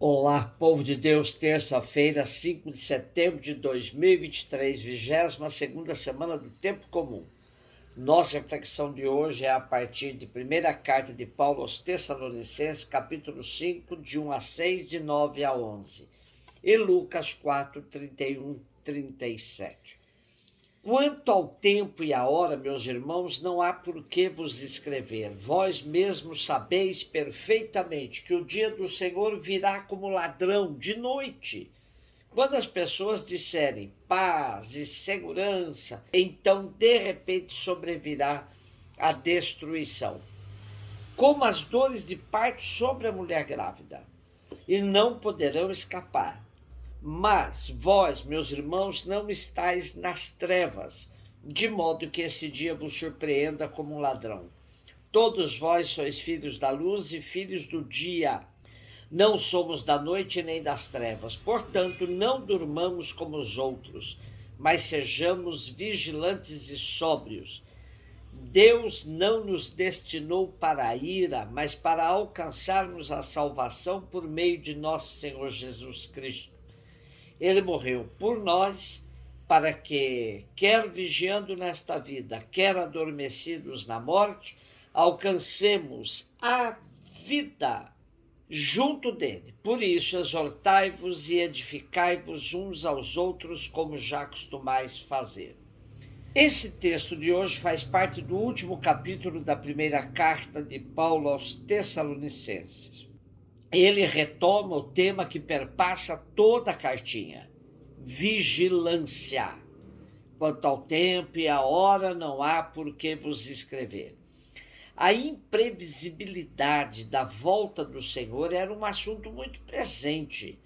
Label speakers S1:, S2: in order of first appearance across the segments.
S1: Olá, povo de Deus, terça-feira, 5 de setembro de 2023, 22ª semana do Tempo Comum. Nossa reflexão de hoje é a partir de primeira carta de Paulo aos Tessalonicenses, capítulo 5, de 1 a 6, de 9 a 11, e Lucas 4, 31, 37. Quanto ao tempo e à hora, meus irmãos, não há por que vos escrever. Vós mesmos sabeis perfeitamente que o dia do Senhor virá como ladrão de noite. Quando as pessoas disserem paz e segurança, então de repente sobrevirá a destruição, como as dores de parto sobre a mulher grávida, e não poderão escapar. Mas vós, meus irmãos, não estáis nas trevas, de modo que esse dia vos surpreenda como um ladrão. Todos vós sois filhos da luz e filhos do dia. Não somos da noite nem das trevas. Portanto, não durmamos como os outros, mas sejamos vigilantes e sóbrios. Deus não nos destinou para a ira, mas para alcançarmos a salvação por meio de nosso Senhor Jesus Cristo. Ele morreu por nós, para que, quer vigiando nesta vida, quer adormecidos na morte, alcancemos a vida junto dele. Por isso, exortai-vos e edificai-vos uns aos outros, como já costumais fazer. Esse texto de hoje faz parte do último capítulo da primeira carta de Paulo aos Tessalonicenses. Ele retoma o tema que perpassa toda a cartinha: vigilância. Quanto ao tempo e à hora, não há por que vos escrever. A imprevisibilidade da volta do Senhor era um assunto muito presente,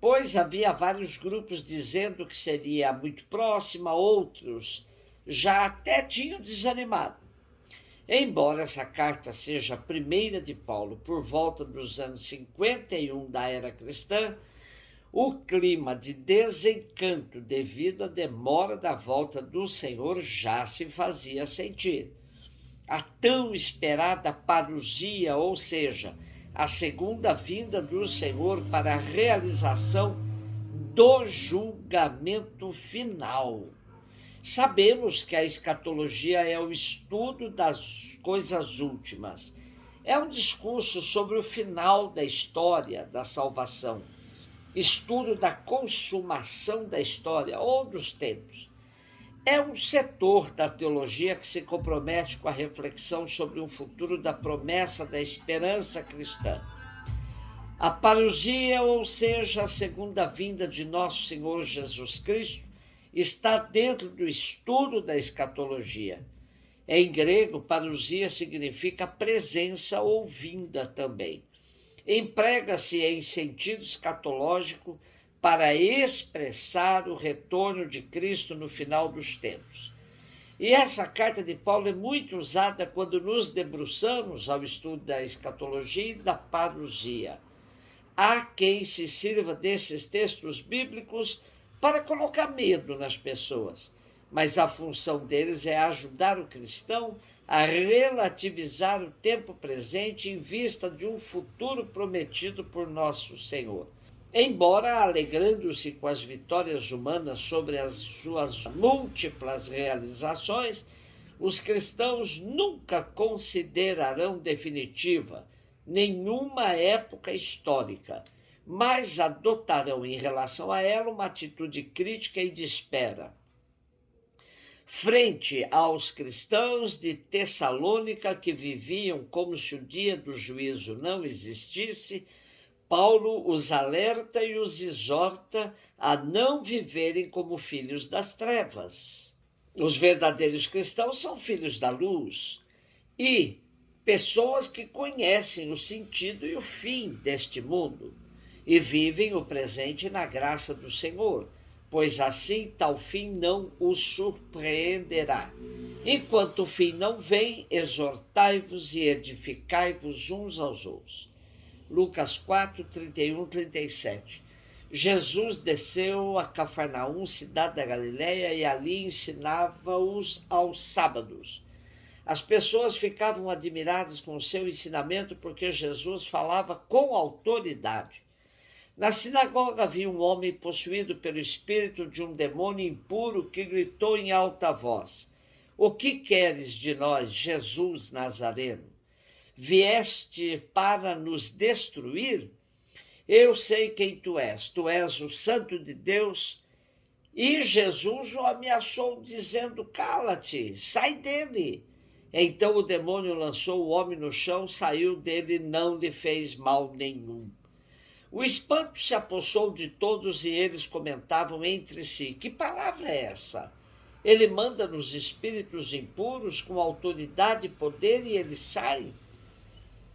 S1: pois havia vários grupos dizendo que seria muito próxima, outros já até tinham desanimado. Embora essa carta seja a primeira de Paulo por volta dos anos 51 da era cristã, o clima de desencanto devido à demora da volta do Senhor já se fazia sentir. A tão esperada parousia, ou seja, a segunda vinda do Senhor para a realização do julgamento final. Sabemos que a escatologia é o estudo das coisas últimas. É um discurso sobre o final da história da salvação, estudo da consumação da história ou dos tempos. É um setor da teologia que se compromete com a reflexão sobre um futuro da promessa da esperança cristã. A parousia, ou seja, a segunda vinda de nosso Senhor Jesus Cristo, está dentro do estudo da escatologia. Em grego, parousia significa presença ou vinda também. Emprega-se em sentido escatológico para expressar o retorno de Cristo no final dos tempos. E essa carta de Paulo é muito usada quando nos debruçamos ao estudo da escatologia e da parousia. Há quem se sirva desses textos bíblicos para colocar medo nas pessoas, mas a função deles é ajudar o cristão a relativizar o tempo presente em vista de um futuro prometido por nosso Senhor. Embora alegrando-se com as vitórias humanas sobre as suas múltiplas realizações, os cristãos nunca considerarão definitiva nenhuma época histórica, mas adotarão em relação a ela uma atitude crítica e de espera. Frente aos cristãos de Tessalônica que viviam como se o dia do juízo não existisse, Paulo os alerta e os exorta a não viverem como filhos das trevas. Os verdadeiros cristãos são filhos da luz e pessoas que conhecem o sentido e o fim deste mundo e vivem o presente na graça do Senhor, pois assim tal fim não os surpreenderá. Enquanto o fim não vem, exortai-vos e edificai-vos uns aos outros. Lucas 4, 31, 37. Jesus desceu a Cafarnaum, cidade da Galileia, e ali ensinava-os aos sábados. As pessoas ficavam admiradas com o seu ensinamento porque Jesus falava com autoridade. Na sinagoga havia um homem possuído pelo espírito de um demônio impuro que gritou em alta voz: O que queres de nós, Jesus Nazareno? Vieste para nos destruir? Eu sei quem tu és o Santo de Deus. E Jesus o ameaçou, dizendo: Cala-te, sai dele. Então o demônio lançou o homem no chão, saiu dele e não lhe fez mal nenhum. O espanto se apossou de todos e eles comentavam entre si: Que palavra é essa? Ele manda nos espíritos impuros com autoridade e poder e eles saem.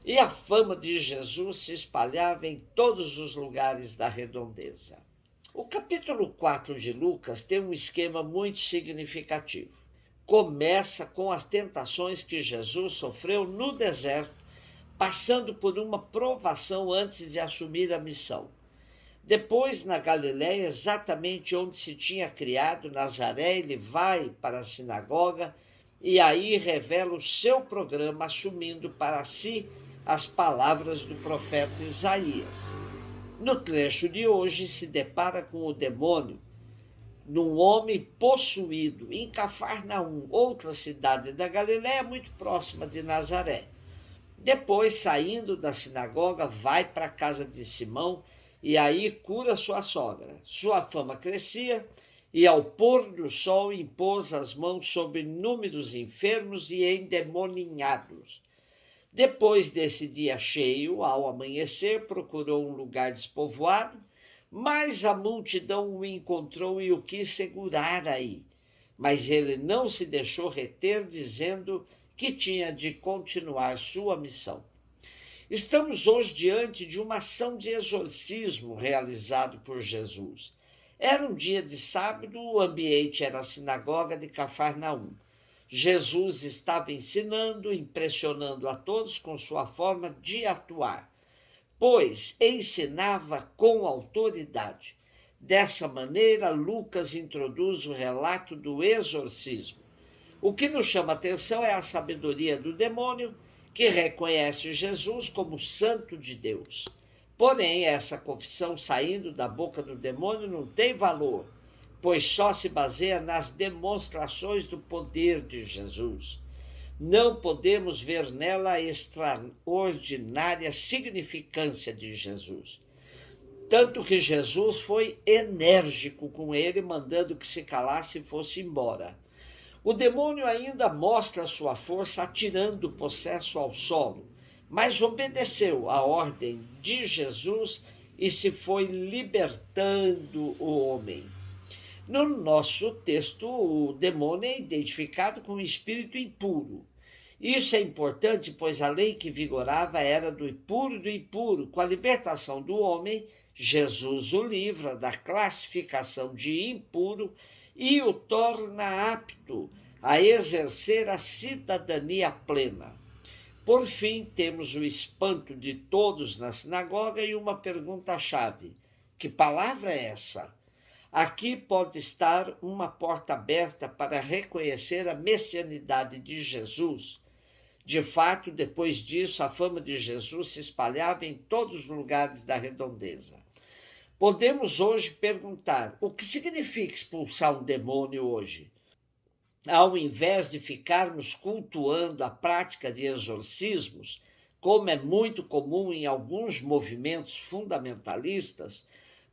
S1: E a fama de Jesus se espalhava em todos os lugares da redondeza. O capítulo 4 de Lucas tem um esquema muito significativo. Começa com as tentações que Jesus sofreu no deserto, passando por uma provação antes de assumir a missão. Depois, na Galiléia, exatamente onde se tinha criado, Nazaré, ele vai para a sinagoga e aí revela o seu programa, assumindo para si as palavras do profeta Isaías. No trecho de hoje, se depara com o demônio num homem possuído em Cafarnaum, outra cidade da Galiléia muito próxima de Nazaré. Depois, saindo da sinagoga, vai para a casa de Simão e aí cura sua sogra. Sua fama crescia e, ao pôr do sol, impôs as mãos sobre inúmeros enfermos e endemoninhados. Depois desse dia cheio, ao amanhecer, procurou um lugar despovoado, mas a multidão o encontrou e o quis segurar aí. Mas ele não se deixou reter, dizendo que tinha de continuar sua missão. Estamos hoje diante de uma ação de exorcismo realizado por Jesus. Era um dia de sábado, o ambiente era a sinagoga de Cafarnaum. Jesus estava ensinando, impressionando a todos com sua forma de atuar, pois ensinava com autoridade. Dessa maneira, Lucas introduz o relato do exorcismo. O que nos chama a atenção é a sabedoria do demônio, que reconhece Jesus como Santo de Deus. Porém, essa confissão saindo da boca do demônio não tem valor, pois só se baseia nas demonstrações do poder de Jesus. Não podemos ver nela a extraordinária significância de Jesus. Tanto que Jesus foi enérgico com ele, mandando que se calasse e fosse embora. O demônio ainda mostra sua força atirando o possesso ao solo, mas obedeceu à ordem de Jesus e se foi libertando o homem. No nosso texto, o demônio é identificado com um espírito impuro. Isso é importante, pois a lei que vigorava era do impuro e do impuro. Com a libertação do homem, Jesus o livra da classificação de impuro e o torna apto a exercer a cidadania plena. Por fim, temos o espanto de todos na sinagoga e uma pergunta-chave: que palavra é essa? Aqui pode estar uma porta aberta para reconhecer a messianidade de Jesus. De fato, depois disso, a fama de Jesus se espalhava em todos os lugares da redondeza. Podemos hoje perguntar: o que significa expulsar um demônio hoje? Ao invés de ficarmos cultuando a prática de exorcismos, como é muito comum em alguns movimentos fundamentalistas,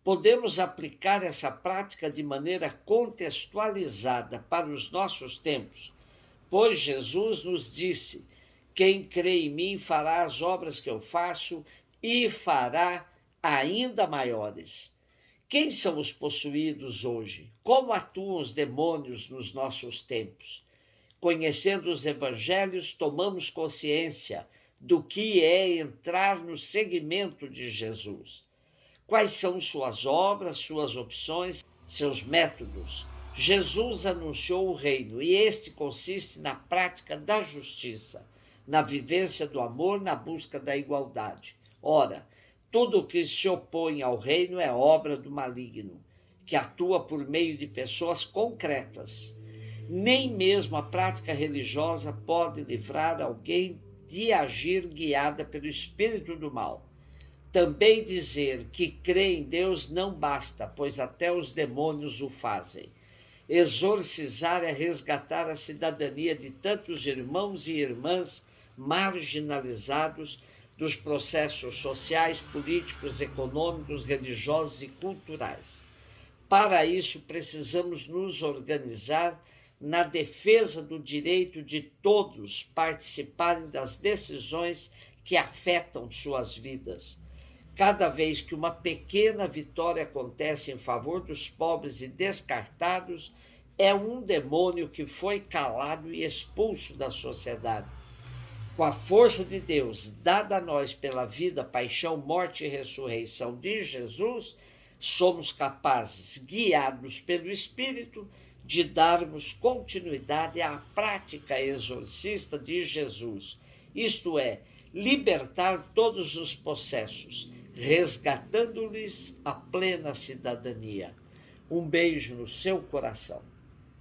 S1: podemos aplicar essa prática de maneira contextualizada para os nossos tempos, pois Jesus nos disse: quem crê em mim fará as obras que eu faço e fará ainda maiores. Quem são os possuídos hoje? Como atuam os demônios nos nossos tempos? Conhecendo os evangelhos, tomamos consciência do que é entrar no seguimento de Jesus. Quais são suas obras, suas opções, seus métodos? Jesus anunciou o reino e este consiste na prática da justiça, na vivência do amor, na busca da igualdade. Ora, tudo o que se opõe ao reino é obra do maligno, que atua por meio de pessoas concretas. Nem mesmo a prática religiosa pode livrar alguém de agir guiada pelo espírito do mal. Também dizer que crê em Deus não basta, pois até os demônios o fazem. Exorcizar é resgatar a cidadania de tantos irmãos e irmãs marginalizados dos processos sociais, políticos, econômicos, religiosos e culturais. Para isso, precisamos nos organizar na defesa do direito de todos participarem das decisões que afetam suas vidas. Cada vez que uma pequena vitória acontece em favor dos pobres e descartados, é um demônio que foi calado e expulso da sociedade. Com a força de Deus, dada a nós pela vida, paixão, morte e ressurreição de Jesus, somos capazes, guiados pelo Espírito, de darmos continuidade à prática exorcista de Jesus, isto é, libertar todos os possessos, resgatando-lhes a plena cidadania. Um beijo no seu coração.